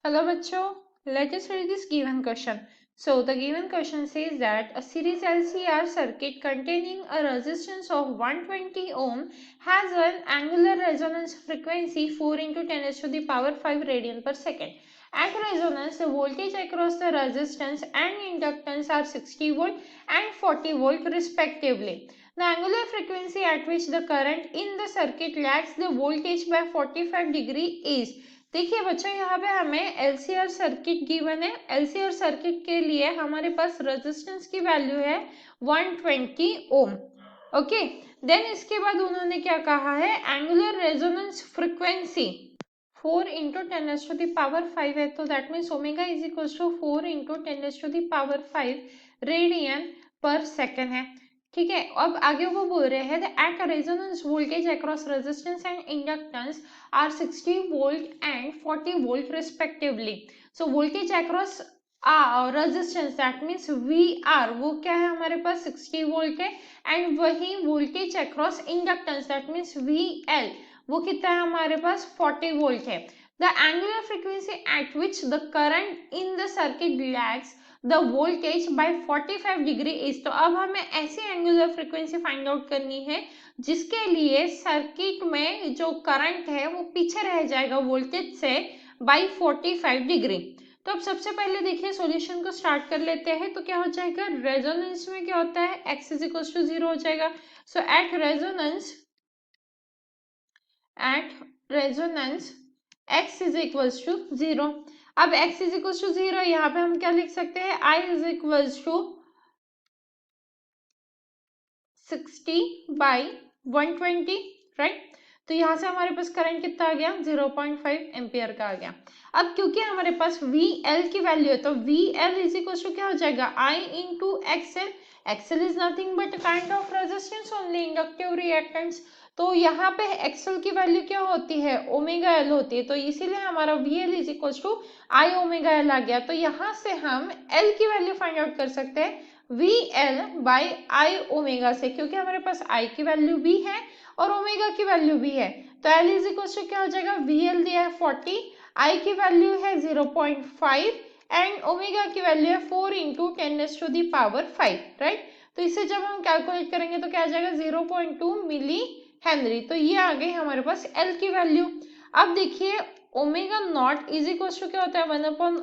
Hello bachcho, let us read this given question. So the given question says that a series LCR circuit containing a resistance of 120 ohm has an angular resonance frequency 4 into 10 raised to the power 5 radian per second. At resonance, the voltage across the resistance and inductance are 60 volt and 40 volt respectively. The angular frequency at which the current in the circuit lags the voltage by 45 degree is. देखिए बच्चों यहाँ पे हमें LCR circuit given है। LCR circuit के लिए हमारे पास resistance की वैल्यू है 120 ओम। ओके, देन इसके बाद उन्होंने क्या कहा है, angular resonance frequency 4 into 10 raise to the power 5 है, तो that means omega is equal to 4 into 10 raise to the power 5 radian per second है। ठीक है, अब आगे वो बोल रहे हैं at resonance voltage across resistance and inductance are 60 volt and 40 volt respectively. So voltage across resistance that means we are, वो क्या है हमारे पास 60 वोल्ट है, एंड वही voltage across inductance that means V L, वो कितना है हमारे पास 40 वोल्ट है। The angular frequency at which the current in the circuit lags the voltage by 45 degree is. तो अब हमें ऐसी एंगुलर फ्रीक्वेंसी फाइंड आउट करनी है जिसके लिए सर्किट में जो करंट है वो पीछे रह जाएगा वोल्टेज से बाय 45 डिग्री। तो अब सबसे पहले देखिए सॉल्यूशन को स्टार्ट कर लेते हैं। तो क्या हो जाएगा, रेजोनेंस में क्या होता है, x इज इक्वल टू 0 हो जाएगा। So at resonance x is equal to 0। अब x इज इक्वल टू 0 यहाँ पे हम क्या लिख सकते हैं, I is equal to 60 by 120, right. तो यहाँ से हमारे पास करंट कितना आ गया, 0.5 एम्पियर का आ गया। अब क्योंकि हमारे पास VL की वैल्यू है तो VL इज इक्वल टू क्या हो जाएगा, I into XL। XL is nothing but kind of resistance only, inductive reactance. तो यहाँ पे XL की वैल्यू क्या होती है, ओमेगा L होती है, तो इसीलिए हमारा VL is equal to I omega L आ गया। तो यहाँ से हम L की वैल्यू फाइंड आउट कर सकते हैं VL बाई I ओमेगा से, क्योंकि हमारे पास I की वैल्यू भी है और ओमेगा की वैल्यू भी है। तो L इज इक्वल टू क्या हो जाएगा, VL दिया है 40, I की वैल्यू है 0.5 एंड ओमेगा की वैल्यू है 4 into 10 to the power 5, right. तो इसे जब हम कैलकुलेट करेंगे तो क्या आ जाएगा, 0.2 मिली हेनरी। तो ये आ गई हमारे पास L की वैल्यू। अब देखिए omega naught is equal to क्या होता है, 1 upon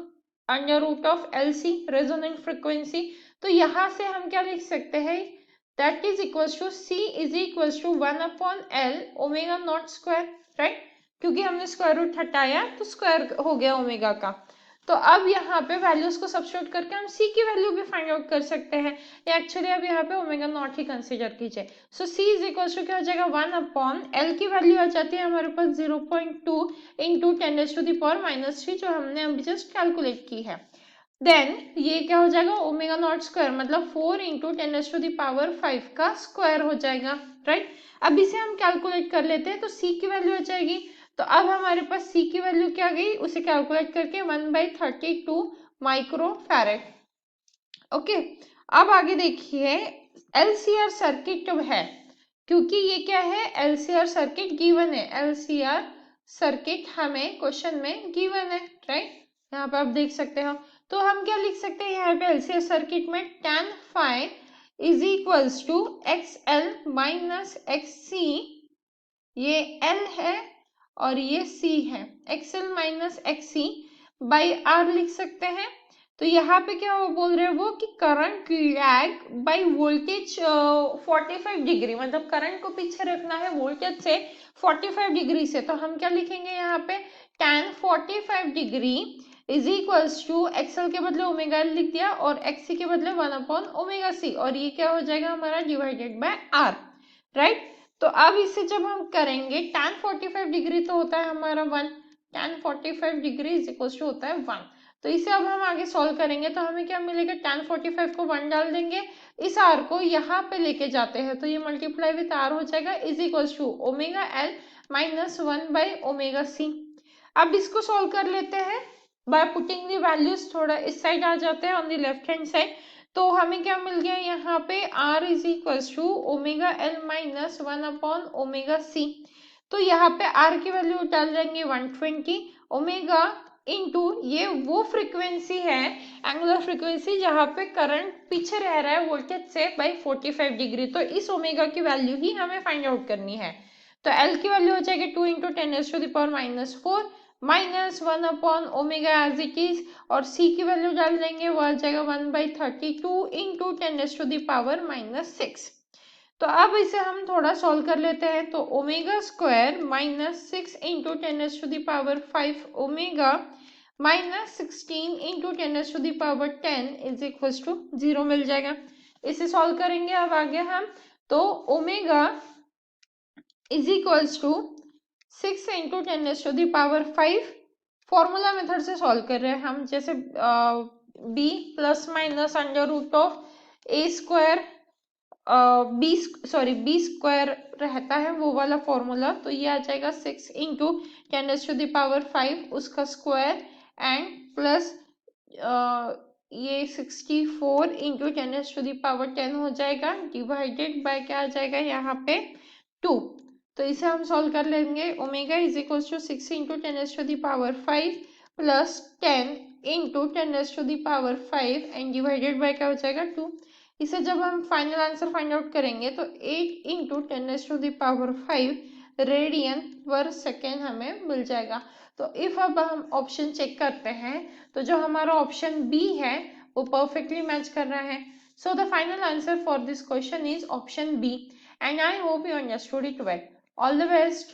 under root of LC resonant frequency. तो यहाँ से हम क्या लिख सकते हैं, that is equal to C is equal to 1 upon L omega naught square, right. क्योंकि हमने स्क्वायर रूट हटाया तो स्क्वायर हो गया ओमेगा का। तो अब यहाँ पे वैल्यूज को सब्स्टिट्यूट करके हम C की वैल्यू भी फाइंड आउट कर सकते हैं। एक्चुअली अब यहाँ पे ओमेगा नॉट ही कंसीडर कीजिए। सो C इज इक्वल टू क्या हो जाएगा, 1 अपॉन L की वैल्यू आ जाती है हमारे पास 0.2 इंटू 10 टू द पावर -3, जो हमने अभी जस्ट कैलकुलेट की है। देन ये क्या हो जाएगा, ओमेगा नॉट स्क्वायर मतलब 4 इंटू 10 टू द पावर 5 का स्क्वायर हो जाएगा, राइट। अब इसे हम कैलकुलेट कर लेते हैं तो C की वैल्यू आ जाएगी। तो अब हमारे पास C की वैल्यू क्या गई, उसे कैलकुलेट करके 1/32 माइक्रो फैरेड। ओके, अब आगे देखिए LCR सर्किट जो है, क्योंकि ये क्या है, LCR सर्किट गिवन है, LCR सर्किट हमें क्वेश्चन में गिवन है, राइट। यहाँ पे आप देख सकते हो। तो हम क्या लिख सकते हैं यहाँ पे LCR सर्किट में tan phi is equals to XL minus XC, ये L है और ये C है, XL minus XC by R लिख सकते हैं। तो यहाँ पे क्या वो बोल रहे हैं वो कि current lag by voltage 45 degree, मतलब करंट को पीछे रखना है वोल्टेज से 45 डिग्री से। तो हम क्या लिखेंगे यहाँ पे, tan 45 degree is equals to XL के बदले ओमेगा एल लिख दिया और एक्सी के बदले 1 अपॉन ओमेगा सी, और ये क्या हो जाएगा हमारा डिवाइडेड बाय आर, राइट। तो अब इसे जब हम करेंगे tan 45 डिग्री तो होता है हमारा 1, tan 45 degree is equal to होता है 1। तो इसे अब हम आगे सॉल्व करेंगे तो हमें क्या मिलेगा, tan 45 को 1 डाल देंगे, इस r को यहाँ पे लेके जाते हैं तो ये मल्टीप्लाई विथ r हो जाएगा is equal to omega L minus 1 by omega C. अब इसको सॉल्व कर लेते हैं बाय पुटिंग दी वैल्यूज, थोड़ा इस साइड आ जाते हैं on the left hand side. तो हमें क्या मिल गया यहाँ पे, r is equal to omega L minus 1 upon omega C. तो यहाँ पे r की वैल्यू डाल देंगे 120, ओमेगा इनटू ये वो फ्रीक्वेंसी है, एंगुलर फ्रीक्वेंसी जहाँ पे करंट पीछे रह रहा है वोल्टेज से बाई 45 डिग्री। तो इस ओमेगा की वैल्यू ही हमें फाइंड आउट करनी है। तो एल की वैल्यू हो जाएगी 2 into 10⁻⁻⁴ minus 1 upon omega as it is, और सी की वैल्यू डाल देंगे, वो आ जाएगा 1/32 इंटू 10⁻⁻⁶। तो अब इसे हम थोड़ा सॉल्व कर लेते हैं। तो omega square minus 6 into 10⁵ omega minus 16 into 10⁻10 is equal to 0 मिल जाएगा। इसे सॉल्व करेंगे अब आगे हम। तो omega is equals to 6 into 10⁵, formula method से सॉल्व कर रहे हैं हम, जैसे B plus minus under root of A square B square रहता है वो वाला फॉर्मूला। तो ये आ जाएगा 6 इंटू 10⁵ उसका स्क्वायर एंड प्लस ये 64 इंटू 10⁻10 हो जाएगा, डिवाइडेड बाय क्या आ जाएगा यहाँ पे 2। तो इसे हम सॉल्व कर लेंगे। Omega is equal to 6 into 10⁵ plus 10 into 10⁵ and divided by क्या हो जाएगा 2। इसे जब हम फाइनल आंसर फाइंड आउट करेंगे तो 8 इंटू 10⁵ रेडियन पर सेकेंड हमें मिल जाएगा। तो इफ अब हम ऑप्शन चेक करते हैं तो जो हमारा ऑप्शन बी है वो परफेक्टली मैच कर रहा है। So the final answer for this question is option B, and I hope you understood it well. All the best.